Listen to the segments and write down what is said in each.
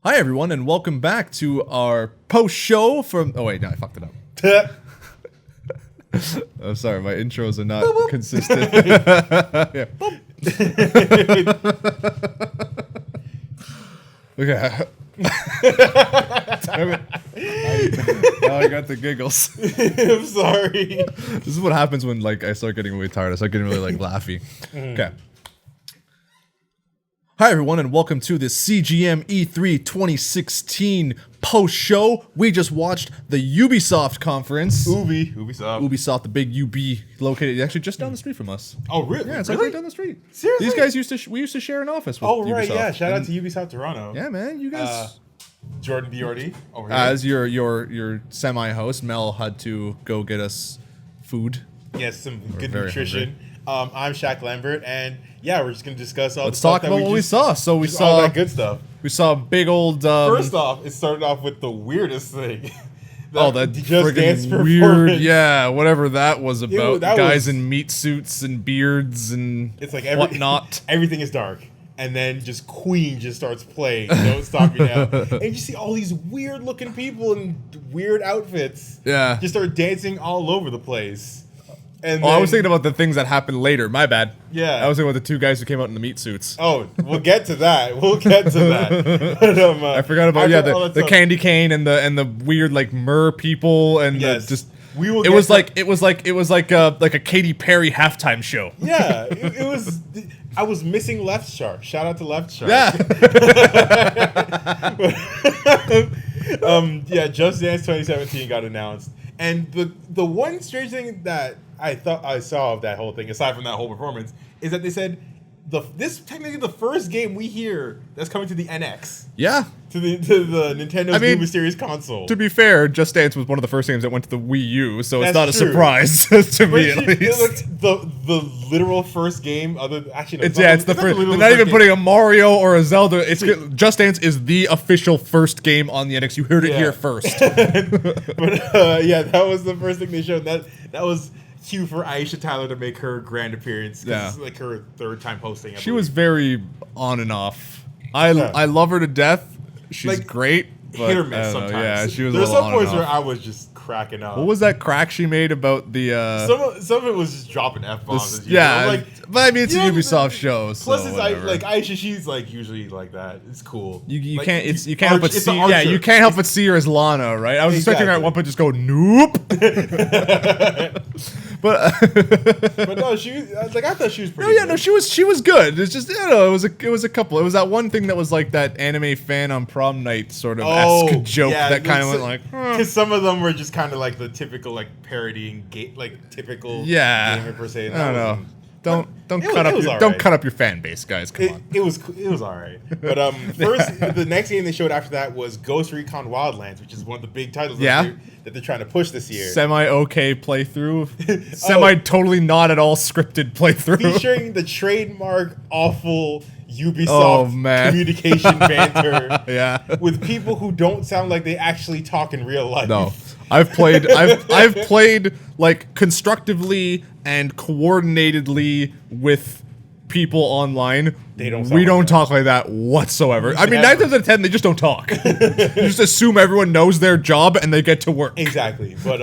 Hi everyone, and welcome back to our post-show from... Oh wait, no, I fucked it up. I'm sorry, my intros are not consistent. Yeah. Okay. Damn it. Now I got the giggles. I'm sorry. This is what happens when I start getting really tired. I start getting really laughy. Okay. Hi everyone, and welcome to the CGM E3 2016 post-show. We just watched the Ubisoft conference. Ubisoft, the big UB, located actually just down the street from us. Oh, really? Yeah, it's really? right down the street. Seriously? These guys we used to share an office with Ubisoft. Oh, right, yeah. Shout out to Ubisoft Toronto. Yeah, man, you guys... Jordan BRD over here. As your semi-host, Mel had to go get us food. Yes, some good nutrition. I'm Shak Lambert, and yeah, we're just gonna discuss all. Let's talk about what we saw. So we saw all that good stuff. We saw a big old. First off, it started off with the weirdest thing. That Just Dance weird, yeah, whatever that was about. That guys in meat suits and beards and it's like whatnot. Everything is dark, and then just Queen just starts playing. Don't Stop Me Now, and you see all these weird looking people in weird outfits. Yeah, just start dancing all over the place. And I was thinking about the things that happened later. My bad. Yeah. I was thinking about the two guys who came out in the meat suits. Oh, we'll get to that. We'll get to that. But, I forgot about the candy cane and the weird mer people and just. We will. It was like a Katy Perry halftime show. Yeah, it was. I was missing Left Shark. Shout out to Left Shark. Yeah. Yeah. Just Dance 2017 got announced, and the one strange thing that I thought I saw of that whole thing, aside from that whole performance, is that they said this technically the first game we hear that's coming to the NX. Yeah. To the Nintendo's new mysterious console. To be fair, Just Dance was one of the first games that went to the Wii U, so it's not a surprise to me at least. The literal first game, actually, no, it's the first. They're not even putting a Mario or a Zelda. Just Dance is the official first game on the NX. You heard it here first. But yeah, that was the first thing they showed. That was cue for Aisha Tyler to make her grand appearance. Yeah, it's like her third time hosting. She was very on and off. I love her to death. She's great, but hit or miss sometimes. Yeah, she was. There's some points where I was just cracking up. What was that crack she made about the? Some of it was just dropping F-bombs. Yeah, but I mean it's a Ubisoft show. So plus, it's Aisha. She's usually like that. It's cool. You can't help but see. Yeah, you can't help but see her as Lana, right? I was expecting her at one point just go nope. But no, she was I thought she was pretty. No, she was good. It's just it was a couple. It was that one thing that was like that anime fan on prom night sort of esque joke that kind of went because some of them were just kind of like the typical parodying typical gamer per se. I don't know. Don't cut up your fan base, guys. Come on. It was all right. But first, the next game they showed after that was Ghost Recon Wildlands, which is one of the big titles that they're trying to push this year. Semi-okay playthrough. Semi-totally not at all scripted playthrough. Featuring the trademark awful Ubisoft communication banter with people who don't sound like they actually talk in real life. No. I've played constructively and coordinatedly with people online. We don't talk like that whatsoever. I mean, 9 times out of 10, they just don't talk. You just assume everyone knows their job and they get to work. Exactly. But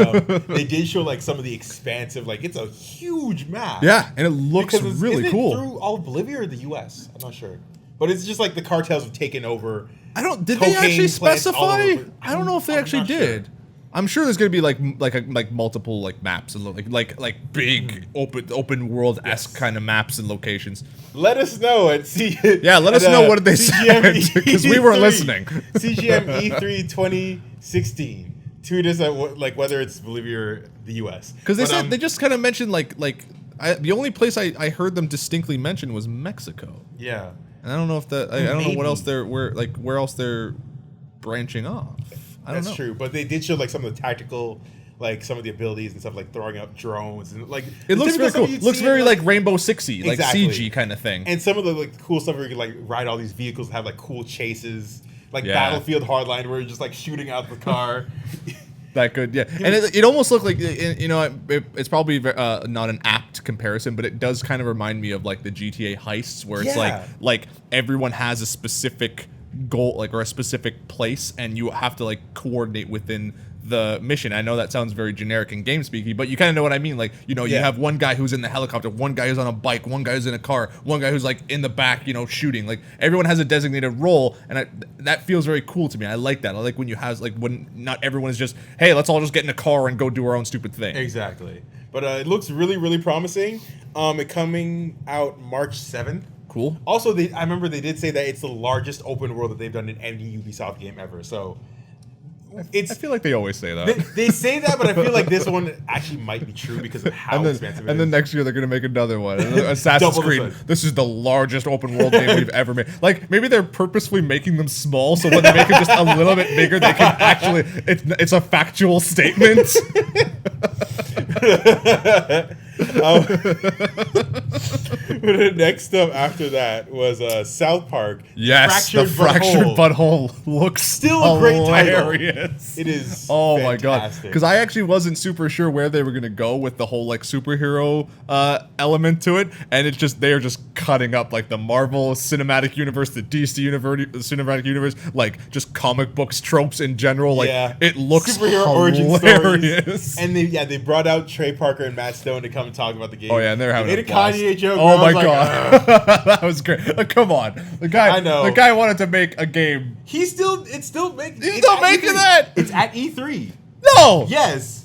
they did show some of the expansive, it's a huge map. Yeah, and it looks really cool. Is it through all of Bolivia or the U.S.? I'm not sure. But it's just the cartels have taken over. Did they actually specify? I don't know if they actually did. Sure. I'm sure there's gonna be multiple maps and big open world-esque kind of maps and locations. Let us know and see. Yeah, let us know what they said because we weren't listening. CGM E3 2016. Tweet us at whether it's Bolivia or the U.S. Because they said they just kind of mentioned the only place I heard them distinctly mention was Mexico. Yeah, and I don't know if that I don't know what else where else they're branching off. That's true, but they did show some of the tactical, some of the abilities and stuff, throwing up drones and it looks very cool. It looks very Rainbow Sixy, CG kind of thing. And some of the cool stuff where you can ride all these vehicles and have cool chases, Battlefield Hardline, where you're just shooting out the car. That good, yeah. And it almost looked like it's probably not an apt comparison, but it does kind of remind me of the GTA heists, where it's like everyone has a specific goal, like, or a specific place, and you have to like coordinate within the mission. I know that sounds very generic and game speaky, but you kind of know what I mean. Like, you know, you have one guy who's in the helicopter, one guy who's on a bike, one guy who's in a car, one guy who's like in the back, you know, shooting. Like, everyone has a designated role, and that feels very cool to me. I like that. I like when you have, like, when not everyone is just, hey, let's all just get in a car and go do our own stupid thing. Exactly. But it looks really, really promising. It coming out March 7th. Cool. Also, I remember they did say that it's the largest open world that they've done in any Ubisoft game ever. So I feel like they always say that. They say that, but I feel like this one actually might be true because of how expansive it is. And then next year they're going to make another one. Assassin's Creed. This is the largest open world game we've ever made. Like, maybe they're purposefully making them small, so when they make them just a little bit bigger, they can actually... It's a factual statement. But next up after that was South Park. Yes, the Fractured Butthole looks still a great title. It is. Oh fantastic. my god! Because I actually wasn't super sure where they were gonna go with the whole like superhero element to it, and it's just they are just cutting up like the Marvel Cinematic Universe, the DC Cinematic Universe, like just comic books tropes in general. Like it looks superhero origin stories. And they brought out Trey Parker and Matt Stone to come and talk about the game. Oh yeah, and they're having a Kanye joke. Oh my god, that was great. Come on, the guy. I know. The guy wanted to make a game. He's still making that. It's at E3. No. Yes.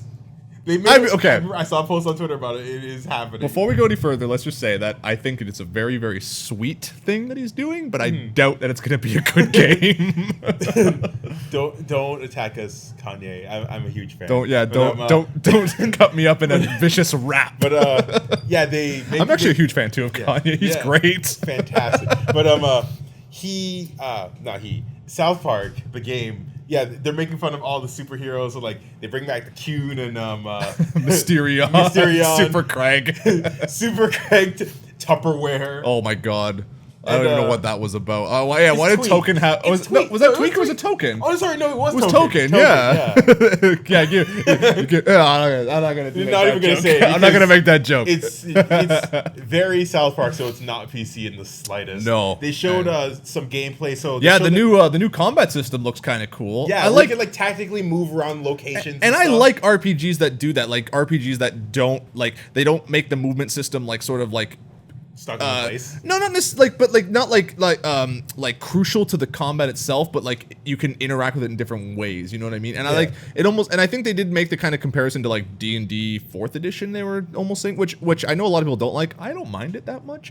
I saw a post on Twitter about it. It is happening. Before we go any further, let's just say that I think it's a very, very sweet thing that he's doing, but I doubt that it's going to be a good game. Don't attack us, Kanye. I'm a huge fan. Don't cut me up in a vicious rap. But I'm actually a huge fan too of Kanye. He's great. Fantastic. But South Park, the game. Yeah, they're making fun of all the superheroes. So, like, they bring back the Cune and Mysterion, Super Craig, Tupperware. Oh my god. I don't even know what that was about. Oh, yeah. Why did Token have... Was that Tweak or was it Token? Oh, sorry. No, it was Token. Yeah. I'm not going to do that. You're not even going to say it. I'm not going to make that joke. It's very South Park, so it's not PC in the slightest. No. They showed some gameplay. So the new combat system looks kind of cool. Yeah, I can tactically move around locations. And I like RPGs that do that. Like RPGs that don't they don't make the movement system like sort of like stuck in place. No, not necessarily, but not like crucial to the combat itself, but like you can interact with it in different ways. You know what I mean? And I like it almost. And I think they did make the kind of comparison to like D&D 4th edition. They were almost saying, which I know a lot of people don't like. I don't mind it that much.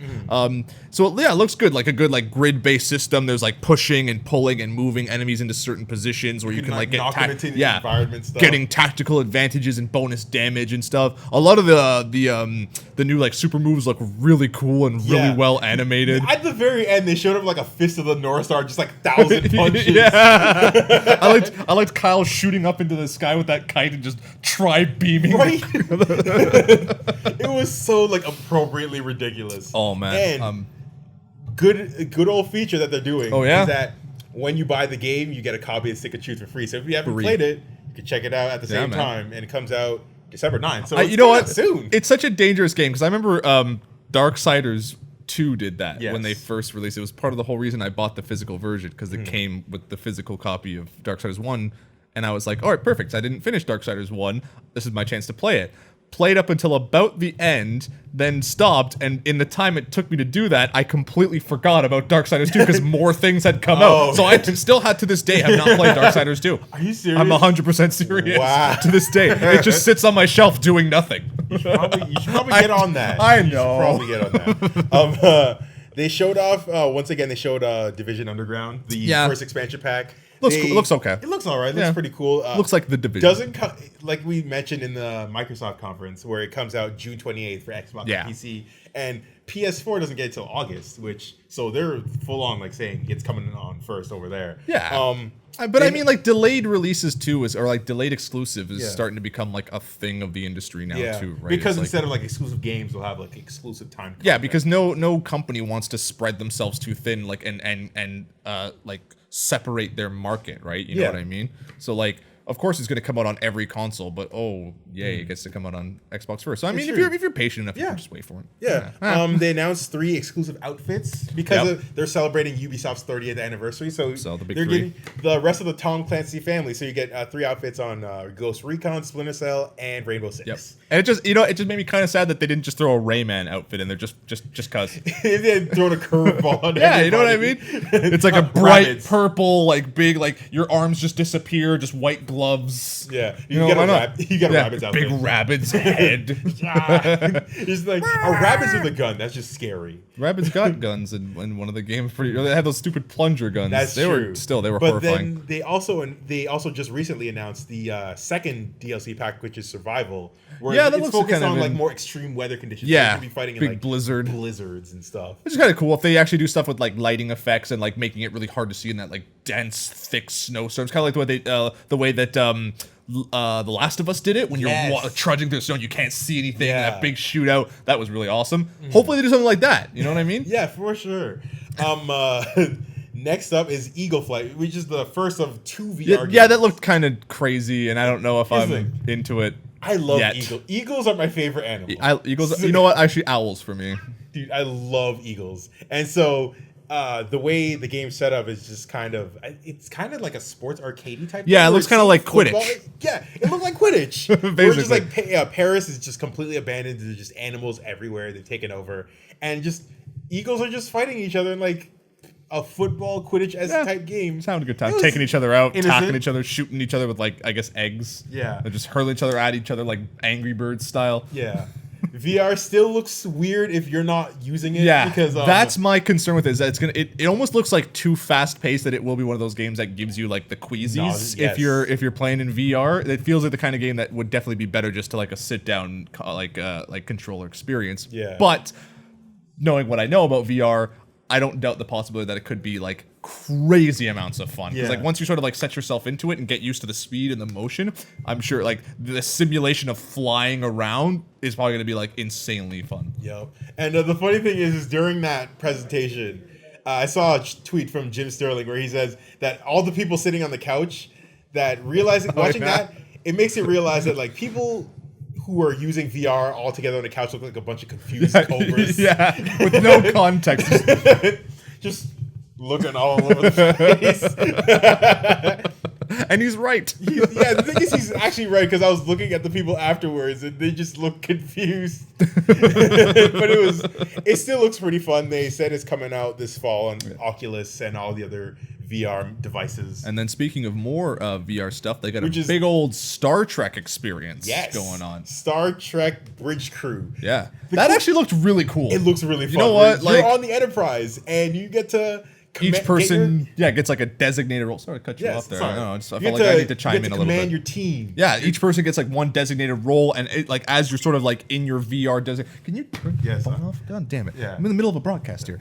So yeah, it looks good. Like a good like grid based system. There's like pushing and pulling and moving enemies into certain positions where you can like get environment stuff. Getting tactical advantages and bonus damage and stuff. A lot of the new like super moves look really cool and really well animated. At the very end, they showed up like a Fist of the North Star, just like 1,000 punches. I liked Kyle shooting up into the sky with that kite and just tri-beaming. Right? It was so like appropriately ridiculous. Oh man. And good old feature that they're doing. Oh yeah. Is that when you buy the game, you get a copy of Stick of Truth for free. So if you haven't played it, you can check it out at the same time, and it comes out December 9th. So you know what? Soon. It's such a dangerous game because I remember Darksiders 2 did that when they first released it. It was part of the whole reason I bought the physical version because it came with the physical copy of Darksiders 1, and I was like, all right, perfect. I didn't finish Darksiders 1. This is my chance to play it. Played up until about the end, then stopped, and in the time it took me to do that, I completely forgot about Darksiders 2 because more things had come out. So I still had to this day have not played Darksiders 2. Are you serious? I'm 100% serious. Wow. To this day. It just sits on my shelf doing nothing. You should probably get on that. I know. You should probably get on that. They showed off, once again, they showed Division Underground, the first expansion pack. Looks okay. It looks all right. It looks pretty cool. Looks like the Division. Like we mentioned in the Microsoft conference, where it comes out June 28th for Xbox and PC, and PS4 doesn't get until August. So they're full on like saying it's coming on first over there. Yeah. But I mean, like delayed releases too or like delayed exclusive is starting to become like a thing of the industry now too, right? Because instead of like exclusive games, we'll have like exclusive time. Yeah, because no company wants to spread themselves too thin, like and like separate their market, right? You know what I mean? So like of course it's going to come out on every console, but it gets to come out on Xbox first. So I mean, true. if you're patient enough, you can just wait for it. Yeah. They announced 3 exclusive outfits because they're celebrating Ubisoft's 30th anniversary. So the big they're 3. getting the rest of the Tom Clancy family. So you get 3 outfits on Ghost Recon, Splinter Cell, and Rainbow Six. Yep. And it just made me kind of sad that they didn't just throw a Rayman outfit in there just cause. They did throw a curveball on Yeah, you know what I mean? It's like a bright rabbits. purple, like big, like your arms just disappear, just white gloves. Yeah, you get a rabbit's outfit. Big rabbit's head. It's like a rabbit's with a gun. That's just scary. Rabbits got guns in one of the games. They had those stupid plunger guns. That's true. They were but horrifying. Then they also just recently announced the second DLC pack, which is Survival. Where that it's looks focused kind of on like more extreme weather conditions. Yeah, so you can be fighting in big like blizzards and stuff. Which is kind of cool if they actually do stuff with like lighting effects and like making it really hard to see in that like dense, thick snowstorms. Kind of like the way that The Last of Us did it when you're trudging through the snow and you can't see anything. Yeah. That big shootout, that was really awesome. Hopefully they do something like that. You know what I mean? Yeah, for sure. Next up is Eagle Flight, which is the first of 2 VR games. Yeah, that looked kind of crazy, and I don't know if I'm into it. I love yet. eagles. Eagles are my favorite animal. Eagles, you know what? Actually, owls for me. Dude, I love eagles. And so the way the game's set up is just it's kind of like a sports arcadey type. Yeah, game it looks kind of like football. Quidditch. Yeah, it looked like Quidditch. Basically. Where it's just like Paris is just completely abandoned. There's just animals everywhere. They've taken over. And just eagles are just fighting each other in like a football Quidditch-esque type game. Sounded a good time. Taking each other out, innocent. attacking each other, shooting each other with like, I guess, eggs. Yeah. They're just hurling each other at each other like Angry Birds style. Yeah. VR still looks weird if you're not using it. Yeah, because that's my concern with it. Is that it almost looks like too fast paced that it will be one of those games that gives you like the queasies if you're playing in VR. It feels like the kind of game that would definitely be better just to like a sit down like controller experience. Yeah. But knowing what I know about VR, I don't doubt the possibility that it could be like crazy amounts of fun. Because like once you sort of like set yourself into it and get used to the speed and the motion, I'm sure like the simulation of flying around is probably going to be like insanely fun. Yep. And the funny thing is during that presentation, I saw a tweet from Jim Sterling where he says that all the people sitting on the couch that watching that, it makes you realize that like people who are using VR all together on the couch look like a bunch of confused cobras. Yeah, with no context. Just looking all over the place. And he's right. The thing is he's actually right because I was looking at the people afterwards and they just look confused. But it still looks pretty fun. They said it's coming out this fall on Oculus and all the other VR devices. And then speaking of more VR stuff, they got a big old Star Trek experience going on. Star Trek Bridge Crew. Yeah. That actually looked really cool. It looks really fun. You know what? You're on the Enterprise and you get to each person gets like a designated role. Sorry to cut you off there. I don't know. I felt like I need to chime in a little bit. Command your team. Yeah, each person gets like one designated role, and it, like as you're sort of like in your VR can you turn your phone off? God damn it! Yeah. I'm in the middle of a broadcast here.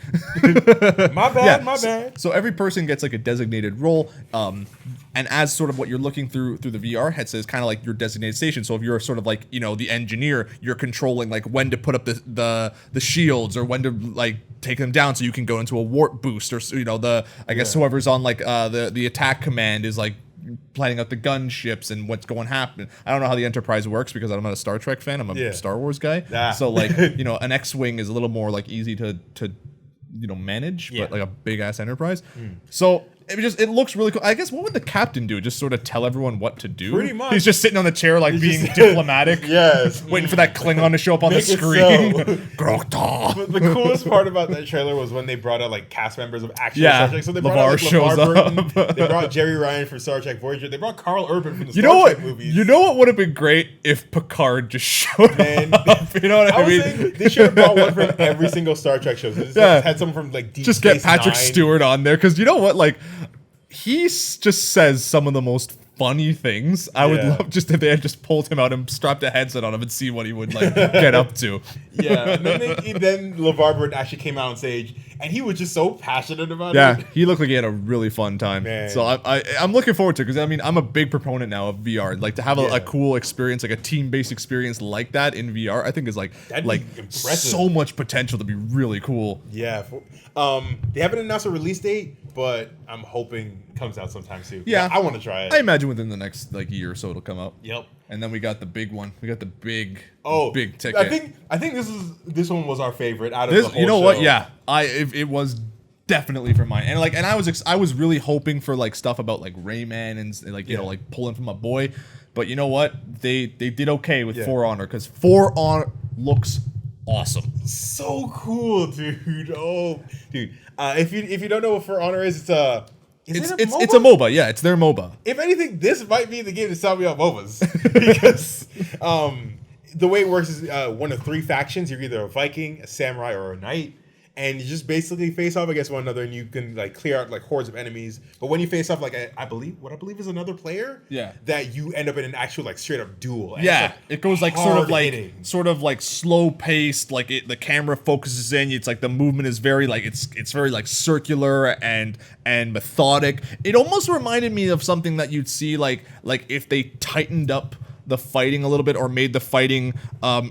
My bad. So every person gets like a designated role, and as sort of what you're looking through the VR headset is kind of like your designated station. So if you're sort of like the engineer, you're controlling like when to put up the shields or when to like take them down so you can go into a warp boost or whoever's on like the attack command is like planning out the gunships and what's going to happen. I don't know how the Enterprise works because I'm not a Star Trek fan. I'm a Star Wars guy. So like an X-wing is a little more like easy to manage, but like a big ass Enterprise. So it looks really cool. I guess what would the captain do? Just sort of tell everyone what to do? Pretty much. He's just sitting on the chair like being diplomatic. Yes. Waiting for that Klingon to show up on the screen. But the coolest part about that trailer was when they brought out like cast members of actual Star Trek. So they brought out LeVar Burton. They brought Jerry Ryan from Star Trek Voyager. They brought Carl Urban from the Star Trek movies. You know what would have been great if Picard just showed up? You know what I mean? They should have brought one from every single Star Trek show. So had someone from like Deep Just Space get Patrick Nine. Stewart on there because you know what? Like he just says some of the most funny things. I would love just if they had just pulled him out and strapped a headset on him and see what he would like get up to. Yeah, and then LeVar Burton actually came out on stage and he was just so passionate about it. Yeah, he looked like he had a really fun time. Man. So I'm looking forward to it because I mean I'm a big proponent now of VR. Like to have a cool experience, like a team-based experience like that in VR, I think is like so much potential to be really cool. Yeah. They haven't announced a release date, but I'm hoping it comes out sometime soon. Yeah, I want to try it. I imagine within the next like year or so it'll come out. Yep. And then we got the big one. We got the big ticket. I think this one was our favorite out of the whole You know show. what? Yeah, it was definitely for mine. And like, and I was really hoping for like stuff about like Rayman and like you know like pulling from a boy, but you know what? They did okay with For Honor because For Honor looks awesome. So cool, dude. Oh, dude. If you don't know what For Honor is, it's a MOBA. Yeah, it's their MOBA. If anything, this might be the game to sell me on MOBAs because the way it works is one of three factions. You're either a Viking, a samurai, or a knight, and you just basically face off against one another, and you can like clear out like hordes of enemies. But when you face off like I believe is another player, that you end up in an actual like straight up duel. And yeah, like it goes like sort of like slow paced. Like the camera focuses in. It's like the movement is very like it's very like circular and methodic. It almost reminded me of something that you'd see like if they tightened up the fighting a little bit or made the fighting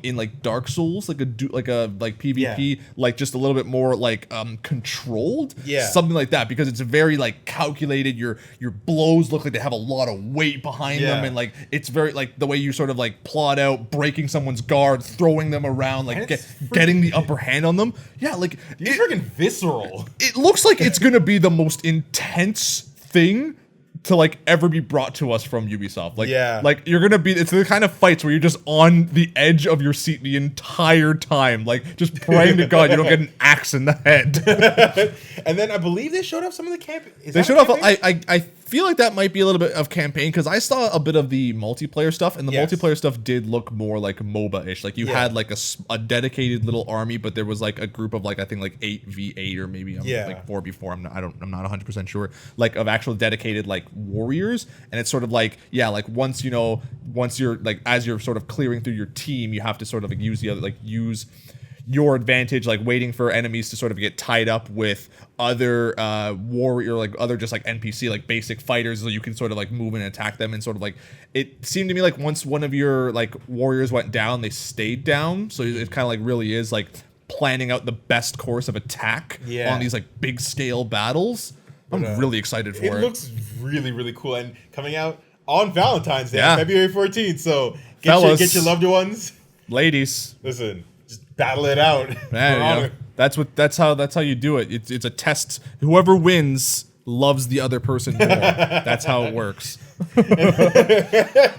in like Dark Souls like PvP like just a little bit more like controlled, something like that, because it's very like calculated. Your blows look like they have a lot of weight behind them, and like it's very like the way you sort of like plot out breaking someone's guard, throwing them around, like getting the upper hand on them. Like it's freaking visceral. It looks like it's gonna be the most intense thing to like ever be brought to us from Ubisoft. Like you're gonna be, it's the kind of fights where you're just on the edge of your seat the entire time, like just praying to God you don't get an axe in the head. And then I believe they showed off some of the campaign. They showed off. I feel like that might be a little bit of campaign because I saw a bit of the multiplayer stuff, and the multiplayer stuff did look more like MOBA-ish. Like you had like a dedicated little army, but there was like a group of like I think like 8v8 or maybe like 4v4. I'm not 100% sure. Like of actual dedicated like warriors, and it's sort of like once you're like as you're sort of clearing through your team, you have to sort of like use your advantage, like waiting for enemies to sort of get tied up with other warrior, like other just like NPC, like basic fighters, so you can sort of like move and attack them. And sort of like it seemed to me like once one of your like warriors went down, they stayed down. So it kind of like really is like planning out the best course of attack on these like big scale battles. I'm really excited for it. It looks really, really cool, and coming out on Valentine's Day, February 14th. So get your loved ones, ladies. Listen. Battle it out. Man, that's how you do it. It's a test. Whoever wins loves the other person more. That's how it works.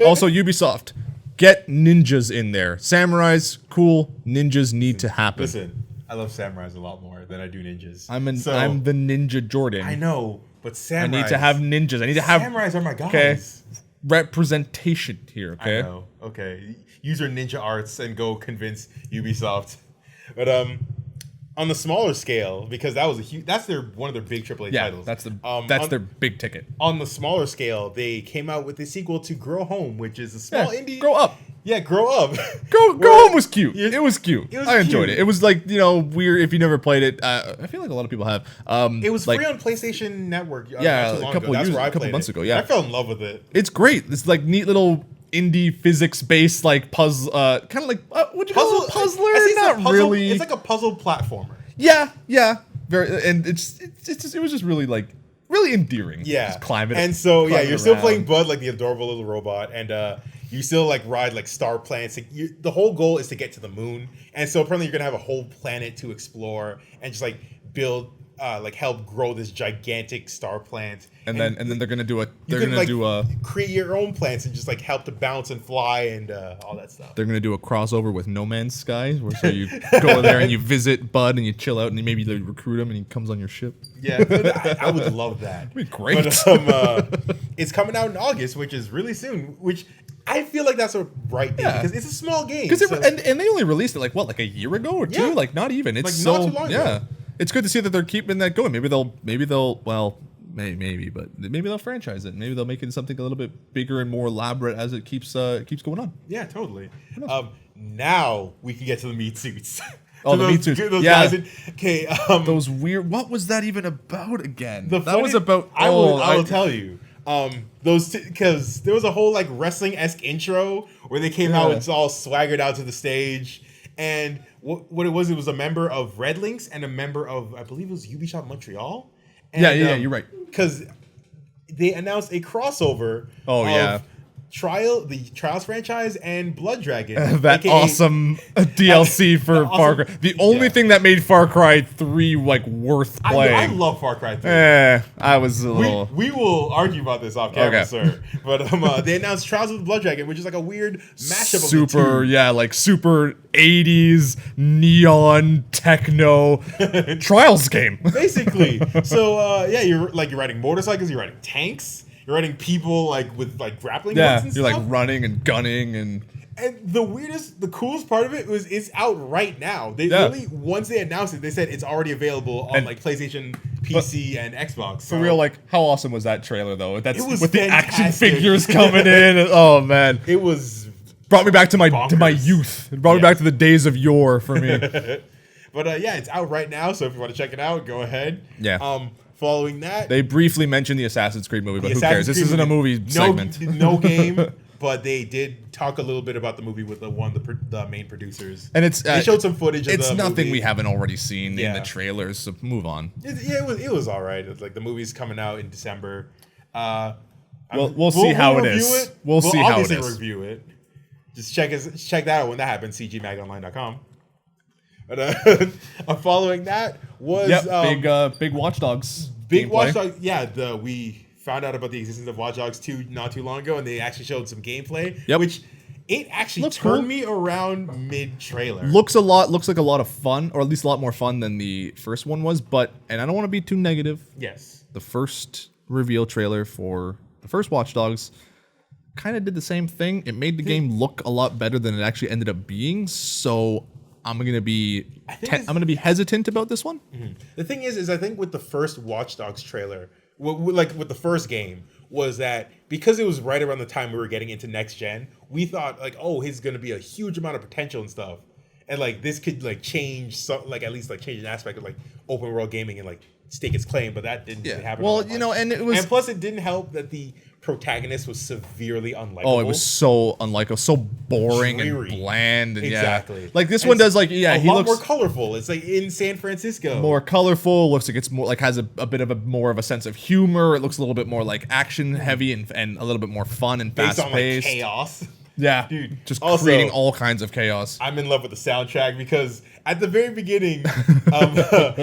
Also, Ubisoft, get ninjas in there. Samurais, cool. Ninjas need to happen. Listen, I love samurais a lot more than I do ninjas. I'm the Ninja Jordan. I know, but samurais. I need to have ninjas. I need to have samurais are my guys. Okay, representation here. Okay. I know. Okay. Use your ninja arts and go convince Ubisoft. But on the smaller scale, because that was that's one of their big AAA titles. That's their big ticket. On the smaller scale, they came out with a sequel to Grow Home, which is a small indie. Grow Up. Yeah, Grow Up. Grow Home was cute. It was cute. I enjoyed it. It was like, weird if you never played it. I feel like a lot of people have. It was free on PlayStation Network. A couple months ago. Yeah, I fell in love with it. It's great. It's like neat little indie physics-based like puzzle, kind of like would you call it a puzzler? Not really. It's like a puzzle platformer. Yeah, very, and it was just really like really endearing. Yeah, just climbing. And so you're still playing Bud, like the adorable little robot, and you still like ride like star planets. Like, the whole goal is to get to the moon, and so apparently you're gonna have a whole planet to explore and just like build. Help grow this gigantic star plant, and then they're gonna do create your own plants and just like help to bounce and fly and all that stuff. They're gonna do a crossover with No Man's Sky, where so you go there and you visit Bud and you chill out and maybe you recruit him and he comes on your ship. Yeah, I would love that. That'd be great. But it's coming out in August, which is really soon. Which I feel like that's a right thing because it's a small game. And they only released it like a year ago or two, like not even. It's not too long ago. It's good to see that they're keeping that going. Maybe they'll franchise it. Maybe they'll make it something a little bit bigger and more elaborate as it keeps going on. Yeah, totally. Now we can get to the meat suits. Oh, the those, meat suits. those Yeah. guys okay. Those weird. What was that even about again? That was about. I will tell you. Those because there was a whole like wrestling-esque intro where they came out. It's all swaggered out to the stage, and what it was a member of Red Lynx and a member of, I believe it was Ubisoft Montreal. And, yeah, you're right. Because they announced a crossover. Oh, the Trials franchise and Blood Dragon. That AKA, awesome DLC for Far Cry. The only thing that made Far Cry 3 like worth playing. I love Far Cry 3. I was a little. We will argue about this off camera, sir. But they announced Trials of the Blood Dragon, which is like a weird mashup of the two. Like super 80s neon techno Trials game. Basically. So you're riding motorcycles, you're riding tanks. You're riding people like with like grappling guns and you're stuff. like running and gunning and the coolest part of it was it's out right now. They literally, once they announced it, they said it's already available on like PlayStation, PC, and Xbox. For real, like how awesome was that trailer though? That's it was with fantastic. The action figures coming in. Oh man, it was brought me back to my bonkers. Youth. It brought me back to the days of yore for me. But it's out right now. So if you want to check it out, go ahead. Yeah. Following that, they briefly mentioned the Assassin's Creed movie, but who cares? This isn't a movie segment. No game, but they did talk a little bit about the movie with the main producers. And they showed some footage. It's of the nothing movie. we haven't already seen in the trailers. So move on. It was all right. It's like the movie's coming out in December. We'll see how it is. We'll see how it is. Review it. Just check that out when that happens. CGMagonline.com. But following that was big Watch Dogs. Big Watch Dogs. Yeah, we found out about the existence of Watch Dogs 2 not too long ago, and they actually showed some gameplay, which it actually turned me around mid-trailer. Looks like a lot of fun, or at least a lot more fun than the first one was. And I don't want to be too negative. Yes, the first reveal trailer for the first Watch Dogs kind of did the same thing. It made the game look a lot better than it actually ended up being. So I'm gonna be hesitant about this one. Mm-hmm. The thing is I think with the first Watch Dogs trailer, with the first game, was that because it was right around the time we were getting into next gen, we thought like, oh, he's gonna be a huge amount of potential and stuff, and like this could like change some, like at least like change an aspect of like open world gaming and like stake its claim, but that didn't really happen. Well, and it was, and plus it didn't help that the protagonist was severely unlikable. Oh, it was so unlikable, so boring and bland. And exactly. Like this one does he looks more colorful. It's like in San Francisco. More colorful. Looks like it's more like has a bit of more of a sense of humor. It looks a little bit more like action heavy and a little bit more fun and fast paced. Like chaos. Yeah, dude. Just creating all kinds of chaos. I'm in love with the soundtrack because at the very beginning,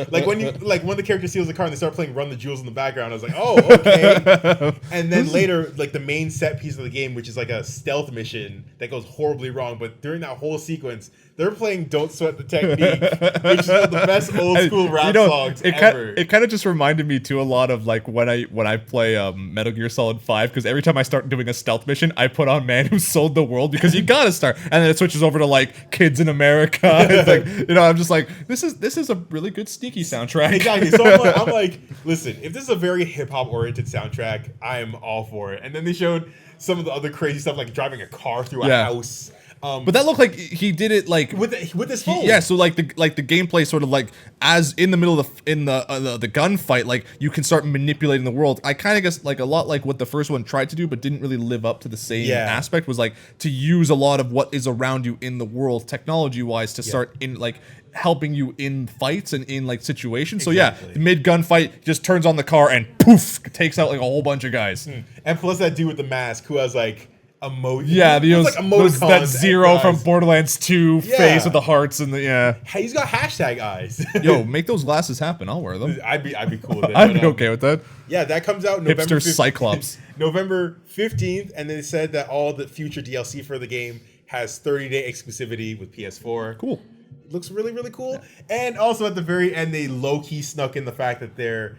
like when one of the characters steals the car and they start playing "Run the Jewels" in the background, I was like, oh, okay. And then later, like the main set piece of the game, which is like a stealth mission that goes horribly wrong, but during that whole sequence, they're playing "Don't Sweat the Technique," which is one of the best old school rap songs ever. It kind of just reminded me too a lot of like when I play Metal Gear Solid 5, because every time I start doing a stealth mission, I put on "Man Who Sold the World" because you gotta start, and then it switches over to like "Kids in America." It's like, I'm just like, this is a really good sneaky soundtrack. Exactly. So I'm like, listen, if this is a very hip hop oriented soundtrack, I am all for it. And then they showed some of the other crazy stuff, like driving a car through a house. But that looked like he did it like with his phone. So like the gameplay sort of like as in the middle of the gunfight, like you can start manipulating the world. I kind of guess like a lot like what the first one tried to do, but didn't really live up to the same aspect. Was like to use a lot of what is around you in the world, technology wise, to start in like helping you in fights and in like situations. Exactly. So mid gunfight, just turns on the car and poof, takes out like a whole bunch of guys. And plus that dude with the mask who has like emoji. Yeah, that Zero from Borderlands 2 face with the hearts and the He's got hashtag eyes. Yo, make those glasses happen. I'll wear them. I'd be cool with it. I'd be okay with that. Yeah, that comes out November Hipster Cyclops. November 15th, and they said that all the future DLC for the game has 30-day exclusivity with PS4. Cool. Looks really, really cool. And also at the very end, they low-key snuck in the fact that they're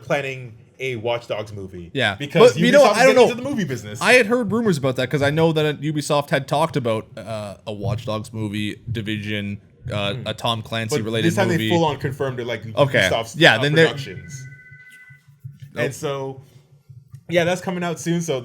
planning a Watch Dogs movie. Yeah. Because Ubisoft I don't know. into the movie business. I had heard rumors about that because I know that Ubisoft had talked about a Watch Dogs movie, Division, a Tom Clancy related movie. This time they full on confirmed it, like Ubisoft's productions. And so, that's coming out soon. So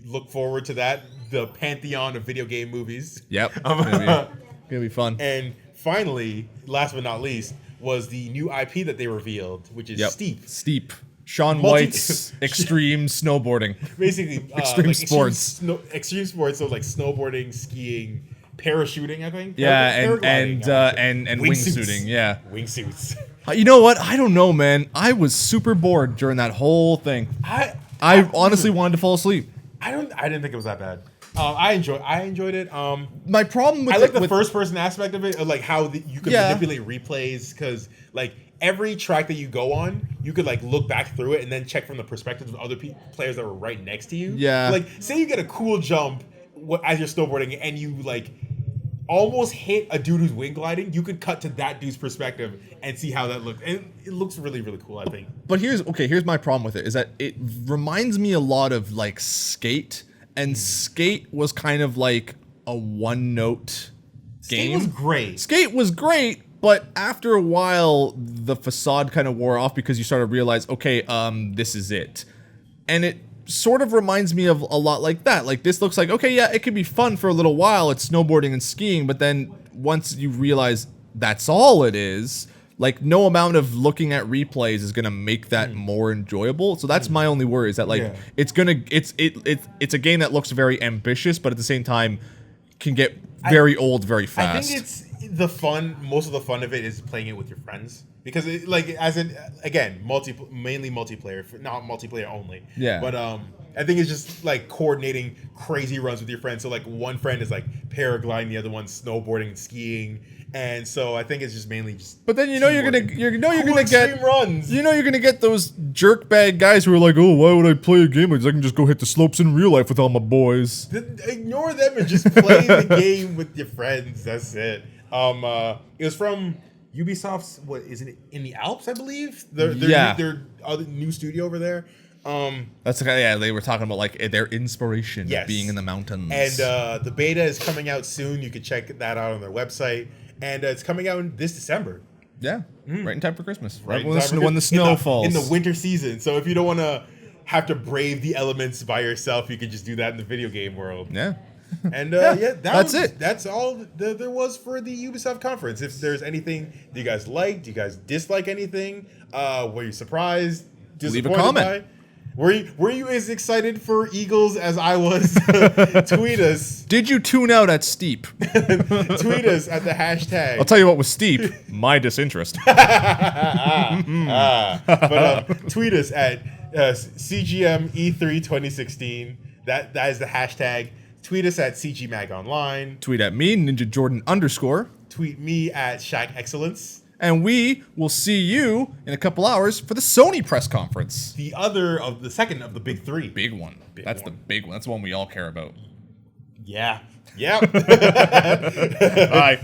look forward to that. The pantheon of video game movies. Yep. Gonna be fun. And finally, last but not least, was the new IP that they revealed, which is Steep. Steep. Sean White's extreme snowboarding. Basically, extreme sports. Extreme sports, so like snowboarding, skiing, parachuting, I think. Yeah, and wingsuiting. Yeah, wingsuits. You know what? I don't know, man. I was super bored during that whole thing. I honestly wanted to fall asleep. I didn't think it was that bad. I enjoyed it. My problem with I like the first person aspect of it, like how you could Yeah. manipulate replays, because like every track that you go on, you could like look back through it and then check from the perspective of other players that were right next to you. Yeah. Like, say you get a cool jump as you're snowboarding and you like almost hit a dude who's wing gliding, you could cut to that dude's perspective and see how that looks. And it looks really, really cool, I think. But here's my problem with it, is that it reminds me a lot of like Skate, and Skate was kind of like a one-note game. Skate was great, but after a while, the facade kind of wore off because you started to realize, okay, this is it. And it sort of reminds me of a lot like that. Like, this looks like, okay, yeah, it could be fun for a little while. It's snowboarding and skiing, but then once you realize that's all it is, like, no amount of looking at replays is gonna make that more enjoyable. So that's my only worry, is that like it's a game that looks very ambitious, but at the same time can get very old very fast. I think it's most of the fun of it is playing it with your friends, because it, like, mainly multiplayer, not multiplayer only. Yeah. But I think it's just like coordinating crazy runs with your friends. So like one friend is like paragliding, the other one's snowboarding and skiing. And so I think it's just mainly just. But then you're gonna get runs. You're gonna get those jerkbag guys who are like, oh, why would I play a game? I can just go hit the slopes in real life with all my boys. Ignore them and just play the game with your friends. That's it. It was from Ubisoft's, what is it, in the Alps, I believe. Their other new studio over there. That's the kind of, they were talking about like their inspiration being in the mountains. And the beta is coming out soon. You can check that out on their website. And it's coming out this December. Yeah, right in time for Christmas. Right when the snow falls. In the winter season. So if you don't want to have to brave the elements by yourself, you can just do that in the video game world. Yeah. And that's it. That's all there was for the Ubisoft conference. If there's anything that you guys liked, you guys dislike anything, were you surprised, leave a comment. By? Were you as excited for Eagles as I was? Tweet us. Did you tune out at Steep? Tweet us at the hashtag. I'll tell you what was Steep. My disinterest. But tweet us at CGM E3 2016. That is the hashtag. Tweet us at CGMagOnline. Tweet at me, Ninja Jordan _. Tweet me at Shak Excellence. And we will see you in a couple hours for the Sony press conference. The second of the big three. Big one. That's the big one. That's the one we all care about. Yeah. Yep. Bye.